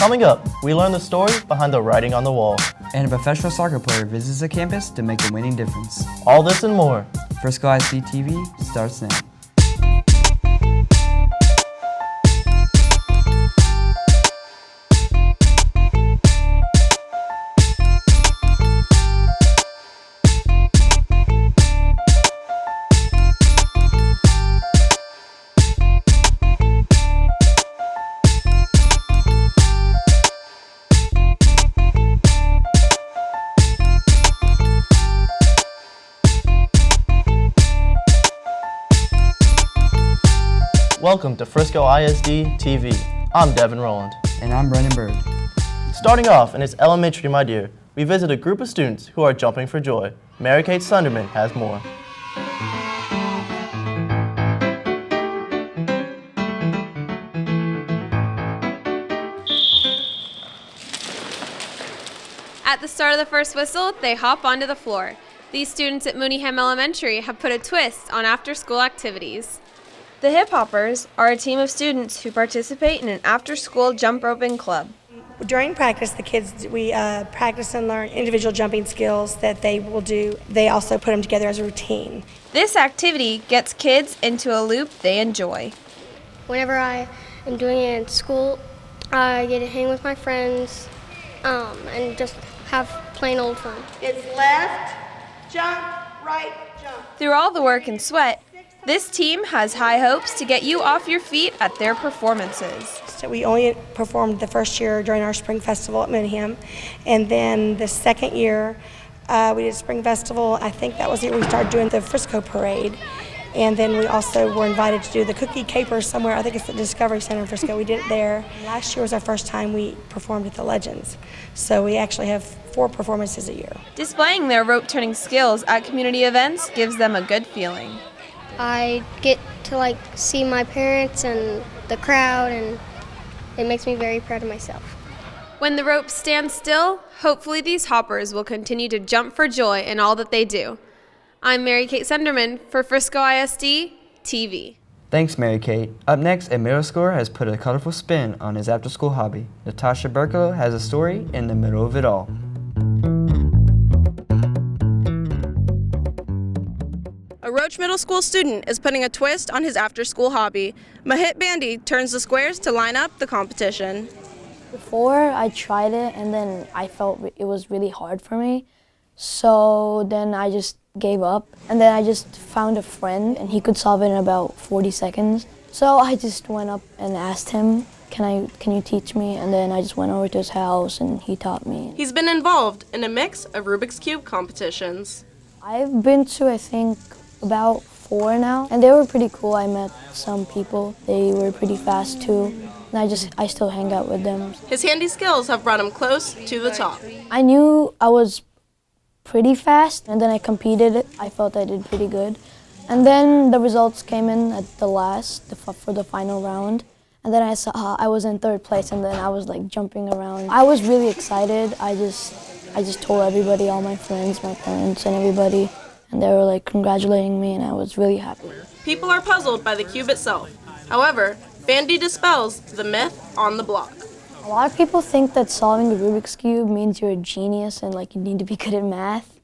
Coming up, we learn the story behind the writing on the wall. And a professional soccer player visits a campus to make a winning difference. All this and more. Frisco ISD-TV starts now. Welcome to Frisco ISD-TV. I'm Devin, Roland. And I'm Byrd. Starting off in its elementary, my dear, we visit a group of students who are jumping for joy. Mary-Kate Sunderman has more. At the start of the first whistle, they hop onto the floor. These students at Mooneyham Elementary have put a twist on after-school activities. The Hip Hoppers are a team of students who participate in an after-school jump roping club. During practice, the kids, we practice and learn individual jumping skills that they will do. They also put them together as a routine. This activity gets kids into a loop they enjoy. Whenever I am doing it at school, I get to hang with my friends and just have plain old fun. It's left, jump, right, jump. Through all the work and sweat, this team has high hopes to get you off your feet at their performances. So we only performed the first year during our spring festival at Mooneyham, and then the second year we did spring festival. I think that was the year we started doing the Frisco parade, and then we also were invited to do the cookie capers somewhere. I think it's the Discovery Center in Frisco. We did it there. Last year was our first time we performed at the Legends, so we actually have 4 performances a year. Displaying their rope turning skills at community events gives them a good feeling. I get to see my parents and the crowd, and it makes me very proud of myself. When the rope stands still, hopefully these hoppers will continue to jump for joy in all that they do. I'm Mary-Kate Sunderman for Frisco ISD-TV. Thanks, Mary-Kate. Up next, a middle schooler has put a colorful spin on his after-school hobby. Natasha Berklow has a story in the middle of it all. A Roach Middle School student is putting a twist on his after-school hobby. Mahit Bandy turns the squares to line up the competition. Before I tried it, and then I felt it was really hard for me. So then I just gave up, and then I just found a friend, and he could solve it in about 40 seconds. So I just went up and asked him, can you teach me? And then I just went over to his house, and he taught me. He's been involved in a mix of Rubiks Cube competitions. I've been to, I think, about 4 now, and they were pretty cool. I met some people. They were pretty fast too, and I still hang out with them. His handy skills have brought him close to the top. I knew I was pretty fast, and then I competed. I felt I did pretty good. And then the results came in at the last, for the final round, and then I saw I was in 3rd place, and then I was jumping around. I was really excited. I just told everybody, all my friends, my parents, and everybody. And they were congratulating me, and I was really happy. People are puzzled by the cube itself. However, Bandy dispels the myth on the block. A lot of people think that solving the Rubiks Cube means you're a genius and you need to be good at math.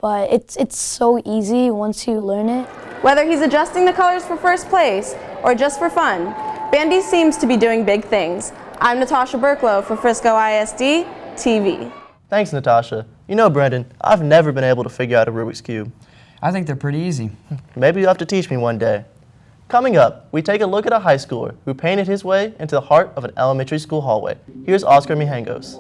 But it's so easy once you learn it. Whether he's adjusting the colors for first place or just for fun, Bandy seems to be doing big things. I'm Natasha Berklow for Frisco ISD-TV. Thanks, Natasha. You know, Brendan, I've never been able to figure out a Rubik's Cube. I think they're pretty easy. Maybe you'll have to teach me one day. Coming up, we take a look at a high schooler who painted his way into the heart of an elementary school hallway. Here's Oscar Mijangos.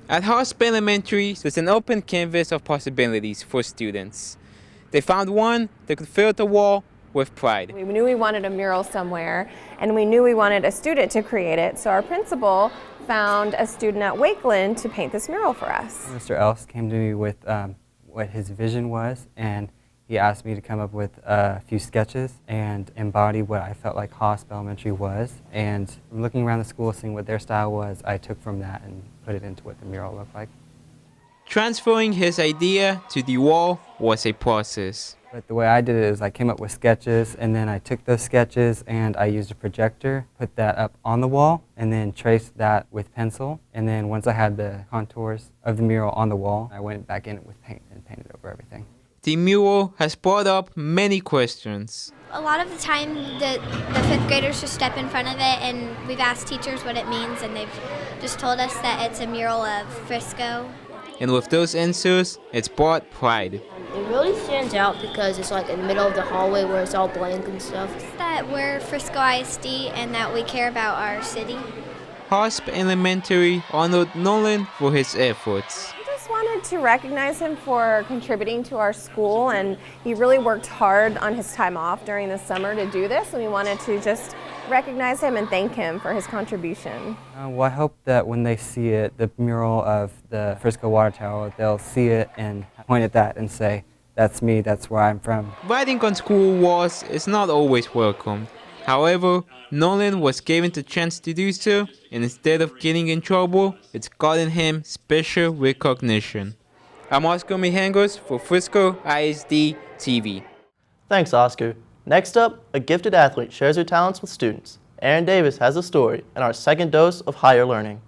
At Hosp Elementary was an open canvas of possibilities for students. They found one that could fill the wall with pride. We knew we wanted a mural somewhere, and we knew we wanted a student to create it, so our principal found a student at Wakeland to paint this mural for us. Mr. Else came to me with what his vision was, and he asked me to come up with a few sketches and embody what I felt like Hosp Elementary was. And from looking around the school, seeing what their style was, I took from that and put it into what the mural looked like. Transferring his idea to the wall was a process. But the way I did it is I came up with sketches, and then I took those sketches and I used a projector, put that up on the wall, and then traced that with pencil. And then once I had the contours of the mural on the wall, I went back in with paint and painted over everything. The mural has brought up many questions. A lot of the time, the fifth graders just step in front of it, and we've asked teachers what it means, and they've just told us that it's a mural of Frisco. And with those answers, it's brought pride. It really stands out because it's like in the middle of the hallway where it's all blank and stuff. It's that we're Frisco ISD and that we care about our city. Hosp Elementary honored Nolan for his efforts. I just wanted to recognize him for contributing to our school, and he really worked hard on his time off during the summer to do this, and we wanted to just recognize him and thank him for his contribution. Well, I hope that when they see it, the mural of the Frisco water tower, they'll see it and point at that and say, that's me, that's where I'm from. Writing on school walls is not always welcome. However, Nolan was given the chance to do so, and instead of getting in trouble, it's gotten him special recognition. I'm Oscar Mijangos for Frisco ISD-TV. Thanks, Oscar. Next up, a gifted athlete shares her talents with students. Erin Davis has a story and our second dose of higher learning.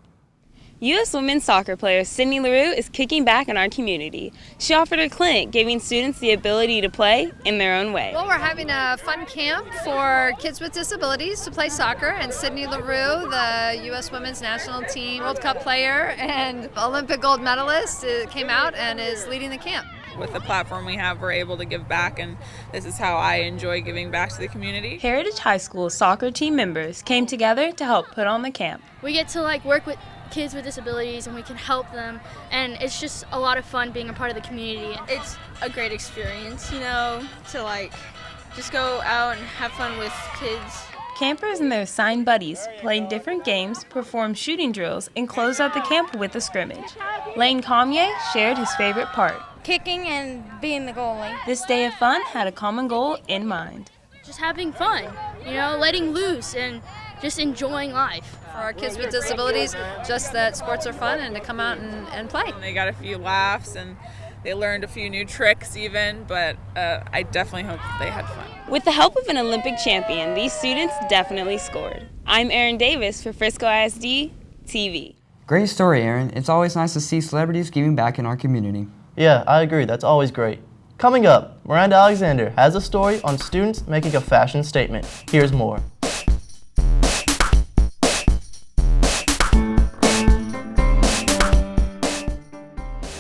U.S. women's soccer player Sydney Leroux is kicking back in our community. She offered a clinic giving students the ability to play in their own way. Well, we're having a fun camp for kids with disabilities to play soccer, and Sydney Leroux, the U.S. women's national team World Cup player and Olympic gold medalist, came out and is leading the camp. With the platform we have, we're able to give back, and this is how I enjoy giving back to the community. Heritage High School soccer team members came together to help put on the camp. We get to work with kids with disabilities, and we can help them, and it's just a lot of fun being a part of the community. It's a great experience, to just go out and have fun with kids. Campers and their assigned buddies played different games, performed shooting drills, and closed out the camp with a scrimmage. Lane Comye shared his favorite part: kicking and being the goalie. This day of fun had a common goal in mind. Just having fun, letting loose and just enjoying life. For our kids with disabilities, just that sports are fun and to come out and play. They got a few laughs and they learned a few new tricks even, but I definitely hope they had fun. With the help of an Olympic champion, these students definitely scored. I'm Erin Davis for Frisco ISD-TV. Great story, Erin. It's always nice to see celebrities giving back in our community. Yeah, I agree. That's always great. Coming up, Miranda Alexander has a story on students making a fashion statement. Here's more.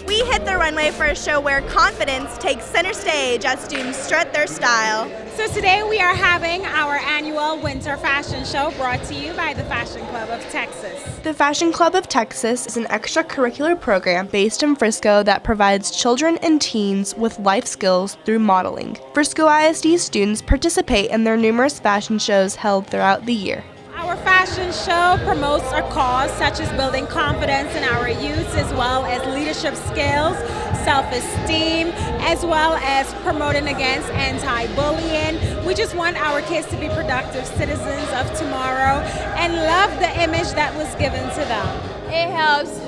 We hit the runway for a show where confidence takes center stage as students strut their style. So today we are having our annual winter fashion show brought to you by the Fashion Club of Texas. The Fashion Club of Texas is an extracurricular program based in Frisco that provides children and teens with life skills through modeling. Frisco ISD students participate in their numerous fashion shows held throughout the year. Our fashion show promotes a cause such as building confidence in our youth, as well as leadership skills, self-esteem, as well as promoting against anti-bullying. We just want our kids to be productive citizens of tomorrow and love the image that was given to them. It helps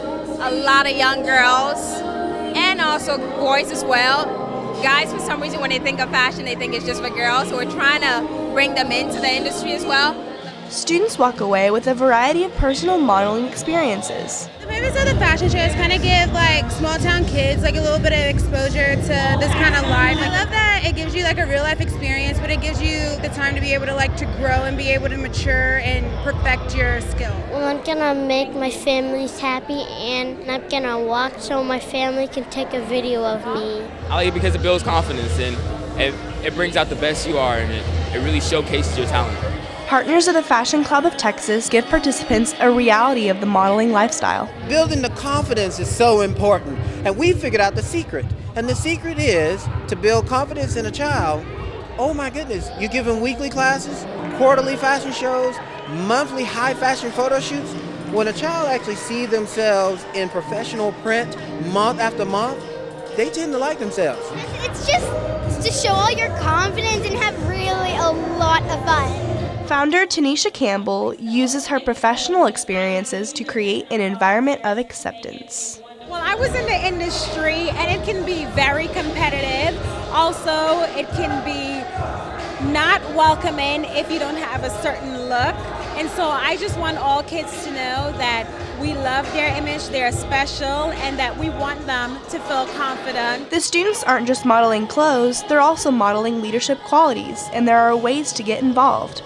a lot of young girls and also boys as well. Guys, for some reason, when they think of fashion, they think it's just for girls, so we're trying to bring them into the industry as well. Students walk away with a variety of personal modeling experiences. The purpose of the fashion show is kind of give small town kids a little bit of exposure to this kind of life. I love that it gives you a real life experience, but it gives you the time to be able to grow and be able to mature and perfect your skill. Well, I'm gonna make my families happy, and I'm gonna walk so my family can take a video of me. I like it because it builds confidence and it brings out the best you are, and it really showcases your talent. Partners of the Fashion Club of Texas give participants a reality of the modeling lifestyle. Building the confidence is so important, and we figured out the secret. And the secret is to build confidence in a child. Oh my goodness, you give them weekly classes, quarterly fashion shows, monthly high fashion photo shoots. When a child actually sees themselves in professional print month after month, they tend to like themselves. It's just to show all your confidence and have really a lot of fun. Founder Tanisha Campbell uses her professional experiences to create an environment of acceptance. Well, I was in the industry, and it can be very competitive. Also, it can be not welcoming if you don't have a certain look. And so I just want all kids to know that we love their image, they're special, and that we want them to feel confident. The students aren't just modeling clothes, they're also modeling leadership qualities, and there are ways to get involved.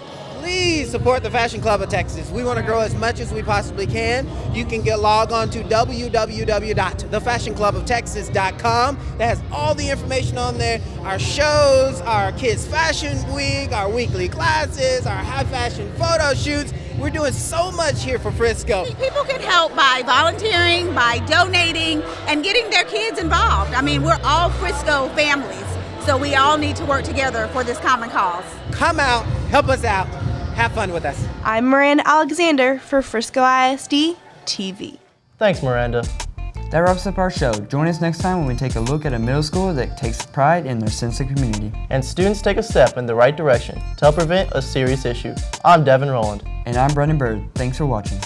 Please support the Fashion Club of Texas. We want to grow as much as we possibly can. You can log on to www.thefashioncluboftexas.com. That has all the information on there. Our shows, our Kids Fashion Week, our weekly classes, our high fashion photo shoots. We're doing so much here for Frisco. People can help by volunteering, by donating, and getting their kids involved. I mean, we're all Frisco families, so we all need to work together for this common cause. Come out, help us out. Have fun with us. I'm Miranda Alexander for Frisco ISD-TV. Thanks, Miranda. That wraps up our show. Join us next time when we take a look at a middle school that takes pride in their sense of community. And students take a step in the right direction to help prevent a serious issue. I'm Devin, Roland. And I'm Byrd. Thanks for watching.